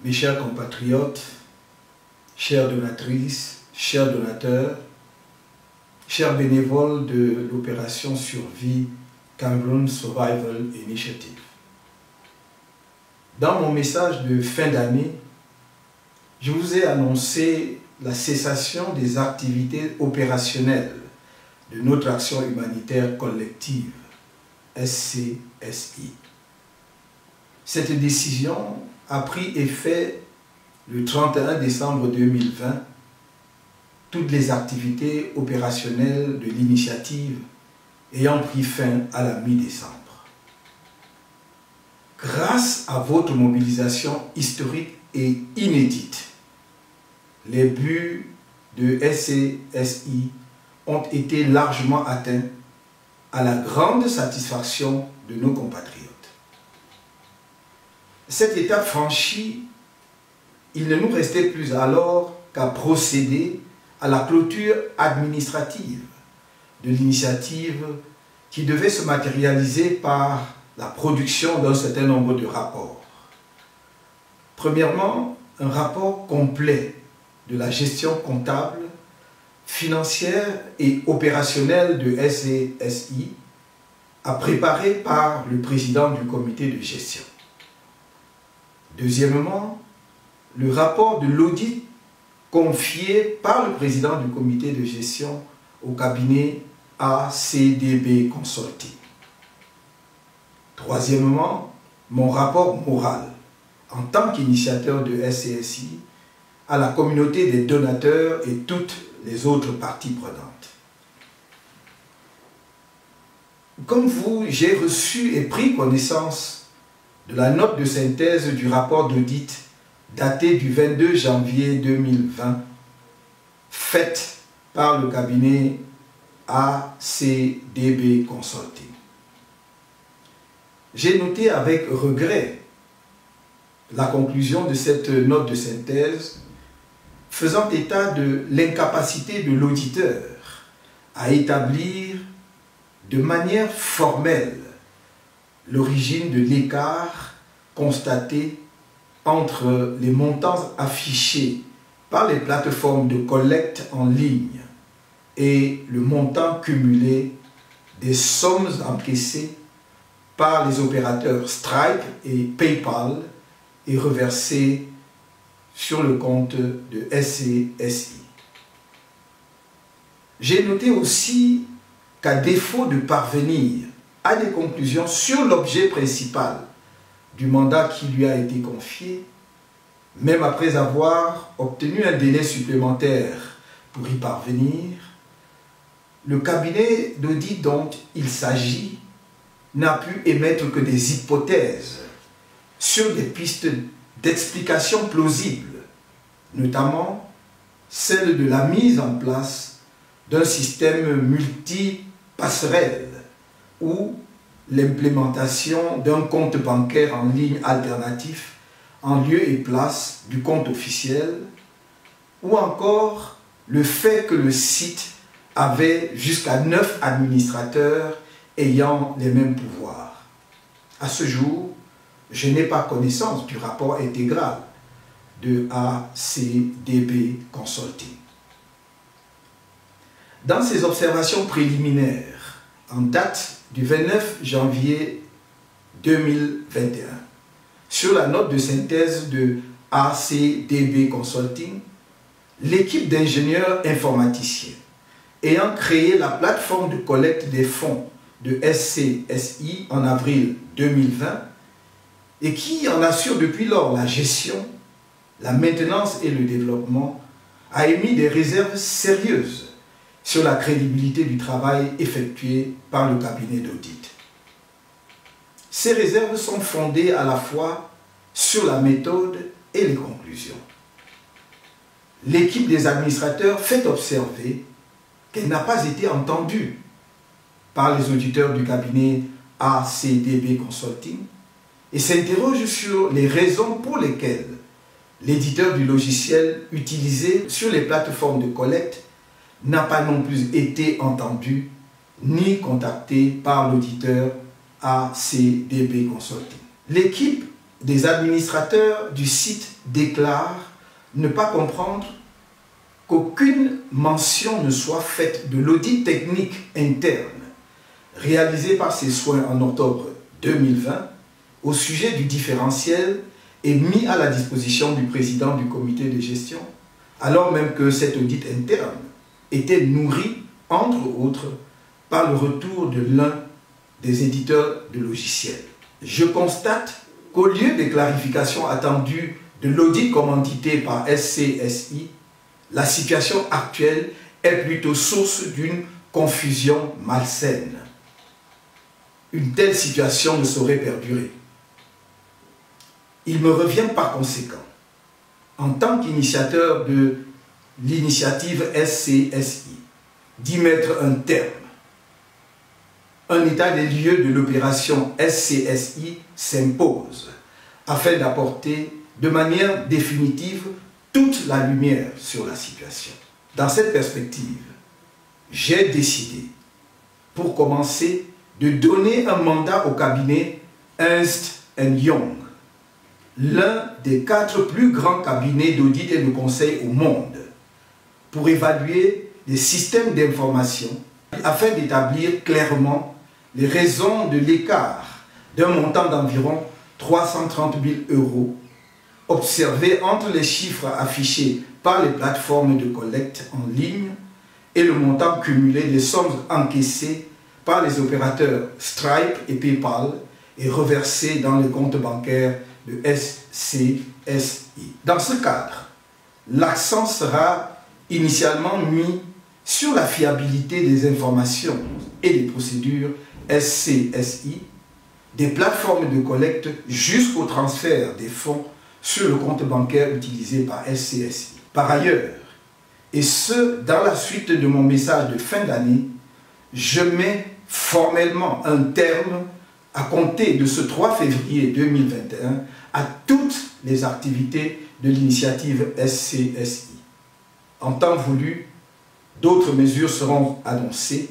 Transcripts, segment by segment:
Mes chers compatriotes, chères donatrices, chers donateurs, chers bénévoles de l'opération Survie Cameroon Survival Initiative. Dans mon message de fin d'année, je vous ai annoncé la cessation des activités opérationnelles de notre action humanitaire collective, SCSI. Cette décision a pris effet le 31 décembre 2020, toutes les activités opérationnelles de l'initiative ayant pris fin à la mi-décembre. Grâce à votre mobilisation historique et inédite, les buts de SCSI ont été largement atteints à la grande satisfaction de nos compatriotes. Cette étape franchie, il ne nous restait plus alors qu'à procéder à la clôture administrative de l'initiative qui devait se matérialiser par la production d'un certain nombre de rapports. Premièrement, un rapport complet de la gestion comptable, financière et opérationnelle de SCSI, à préparer par le président du comité de gestion. Deuxièmement, le rapport de l'audit confié par le président du comité de gestion au cabinet ACDB Consulting. Troisièmement, mon rapport moral en tant qu'initiateur de SCSI à la communauté des donateurs et toutes les autres parties prenantes. Comme vous, j'ai reçu et pris connaissance de la note de synthèse du rapport d'audit daté du 22 janvier 2020, faite par le cabinet ACDB Consulting. J'ai noté avec regret la conclusion de cette note de synthèse faisant état de l'incapacité de l'auditeur à établir de manière formelle l'origine de l'écart constaté entre les montants affichés par les plateformes de collecte en ligne et le montant cumulé des sommes encaissées par les opérateurs Stripe et PayPal et reversées sur le compte de SCSI. J'ai noté aussi qu'à défaut de parvenir à des conclusions sur l'objet principal du mandat qui lui a été confié, même après avoir obtenu un délai supplémentaire pour y parvenir, le cabinet d'audit dont il s'agit n'a pu émettre que des hypothèses sur des pistes d'explication plausibles, notamment celle de la mise en place d'un système multi-passerelle ou l'implémentation d'un compte bancaire en ligne alternatif en lieu et place du compte officiel, ou encore le fait que le site avait jusqu'à 9 administrateurs ayant les mêmes pouvoirs. À ce jour, je n'ai pas connaissance du rapport intégral de ACDB Consulting. Dans ces observations préliminaires, en date du 29 janvier 2021, sur la note de synthèse de ACDB Consulting, l'équipe d'ingénieurs informaticiens ayant créé la plateforme de collecte des fonds de SCSI en avril 2020 et qui en assure depuis lors la gestion, la maintenance et le développement, a émis des réserves sérieuses sur la crédibilité du travail effectué par le cabinet d'audit. Ces réserves sont fondées à la fois sur la méthode et les conclusions. L'équipe des administrateurs fait observer qu'elle n'a pas été entendue par les auditeurs du cabinet ACDB Consulting et s'interroge sur les raisons pour lesquelles l'éditeur du logiciel utilisé sur les plateformes de collecte n'a pas non plus été entendu ni contacté par l'auditeur ACDB Consulting. L'équipe des administrateurs du site déclarent ne pas comprendre qu'aucune mention ne soit faite de l'audit technique interne réalisé par ces soins en octobre 2020 au sujet du différentiel et mis à la disposition du président du comité de gestion, alors même que cet audit interne était nourri, entre autres, par le retour de l'un des éditeurs de logiciels. Je constate qu'au lieu des clarifications attendues de l'audit commandité par SCSI, la situation actuelle est plutôt source d'une confusion malsaine. Une telle situation ne saurait perdurer. Il me revient par conséquent, en tant qu'initiateur de l'initiative SCSI, d'y mettre un terme. Un état des lieux de l'opération SCSI s'impose afin d'apporter de manière définitive toute la lumière sur la situation. Dans cette perspective, j'ai décidé, pour commencer, de donner un mandat au cabinet Ernst & Young, l'un des 4 plus grands cabinets d'audit et de conseil au monde, pour évaluer les systèmes d'information afin d'établir clairement les raisons de l'écart d'un montant d'environ 330 000 € observé entre les chiffres affichés par les plateformes de collecte en ligne et le montant cumulé des sommes encaissées par les opérateurs Stripe et PayPal et reversées dans les comptes bancaires de SCSI. Dans ce cadre, l'accent sera initialement mis sur la fiabilité des informations et des procédures SCSI, des plateformes de collecte jusqu'au transfert des fonds sur le compte bancaire utilisé par SCSI. Par ailleurs, et ce dans la suite de mon message de fin d'année, je mets formellement un terme à compter de ce 3 février 2021 à toutes les activités de l'initiative SCSI. En temps voulu, d'autres mesures seront annoncées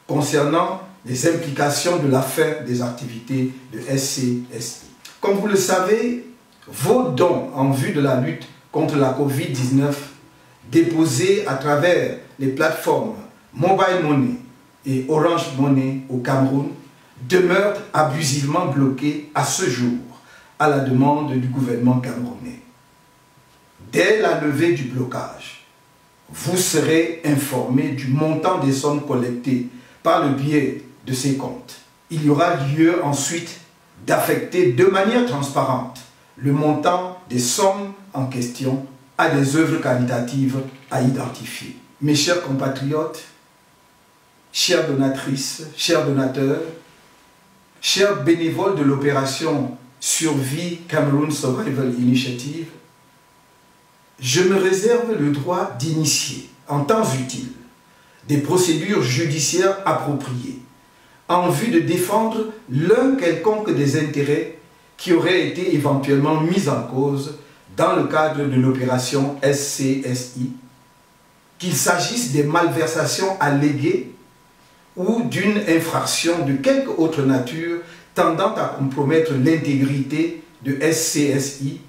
concernant les implications de la fin des activités de SCSI. Comme vous le savez, vos dons en vue de la lutte contre la Covid-19 déposés à travers les plateformes Mobile Money et Orange Money au Cameroun demeurent abusivement bloqués à ce jour à la demande du gouvernement camerounais. Dès la levée du blocage, vous serez informé du montant des sommes collectées par le biais de ces comptes. Il y aura lieu ensuite d'affecter de manière transparente le montant des sommes en question à des œuvres qualitatives à identifier. Mes chers compatriotes, chères donatrices, chers donateurs, chers bénévoles de l'opération Survie Cameroun Survival Initiative, je me réserve le droit d'initier, en temps utile, des procédures judiciaires appropriées en vue de défendre l'un quelconque des intérêts qui auraient été éventuellement mis en cause dans le cadre de l'opération SCSI, qu'il s'agisse des malversations alléguées ou d'une infraction de quelque autre nature tendant à compromettre l'intégrité de SCSI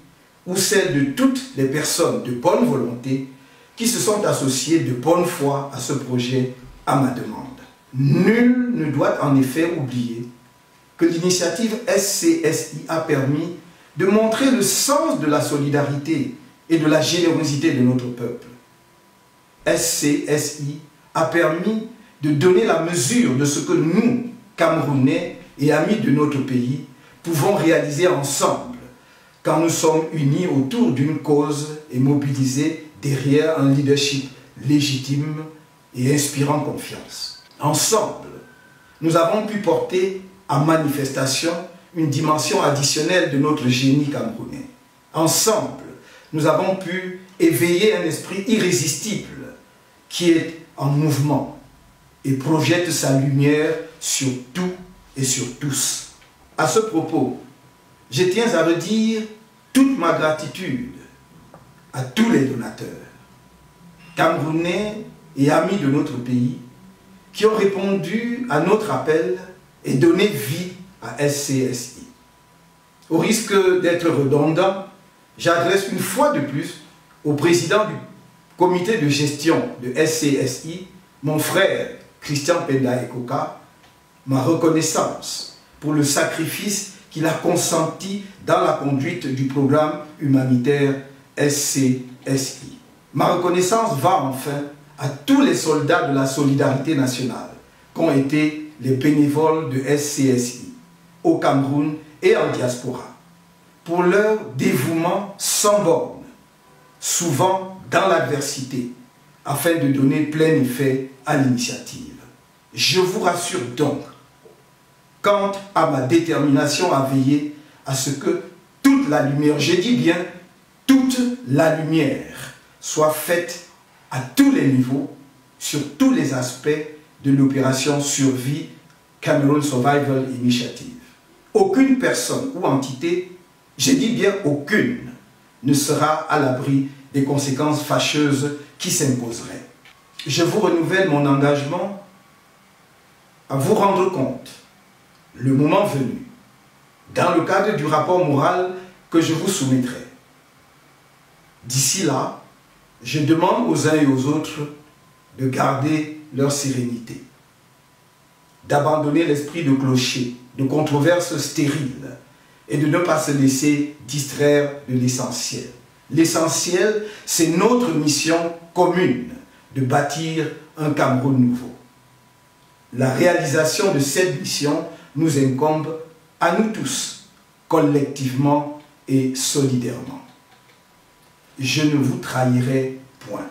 ou celle de toutes les personnes de bonne volonté qui se sont associées de bonne foi à ce projet à ma demande. Nul ne doit en effet oublier que l'initiative SCSI a permis de montrer le sens de la solidarité et de la générosité de notre peuple. SCSI a permis de donner la mesure de ce que nous, Camerounais et amis de notre pays, pouvons réaliser ensemble quand nous sommes unis autour d'une cause et mobilisés derrière un leadership légitime et inspirant confiance. Ensemble, nous avons pu porter à manifestation une dimension additionnelle de notre génie camerounais. Ensemble, nous avons pu éveiller un esprit irrésistible qui est en mouvement et projette sa lumière sur tout et sur tous. À ce propos, je tiens à redire toute ma gratitude à tous les donateurs, Camerounais et amis de notre pays, qui ont répondu à notre appel et donné vie à SCSI. Au risque d'être redondant, j'adresse une fois de plus au président du comité de gestion de SCSI, mon frère Christian Penda Ekoka, ma reconnaissance pour le sacrifice qu'il a consenti dans la conduite du programme humanitaire SCSI. Ma reconnaissance va enfin à tous les soldats de la solidarité nationale qu'ont été les bénévoles de SCSI au Cameroun et en diaspora pour leur dévouement sans borne, souvent dans l'adversité, afin de donner plein effet à l'initiative. Je vous rassure donc quant à ma détermination à veiller à ce que toute la lumière, je dis bien toute la lumière, soit faite à tous les niveaux, sur tous les aspects de l'opération Survie Cameroon Survival Initiative. Aucune personne ou entité, je dis bien aucune, ne sera à l'abri des conséquences fâcheuses qui s'imposeraient. Je vous renouvelle mon engagement à vous rendre compte, le moment venu, dans le cadre du rapport moral que je vous soumettrai. D'ici là, je demande aux uns et aux autres de garder leur sérénité, d'abandonner l'esprit de clocher, de controverses stériles et de ne pas se laisser distraire de l'essentiel. L'essentiel, c'est notre mission commune de bâtir un Cameroun nouveau. La réalisation de cette mission nous incombe à nous tous, collectivement et solidairement. Je ne vous trahirai point.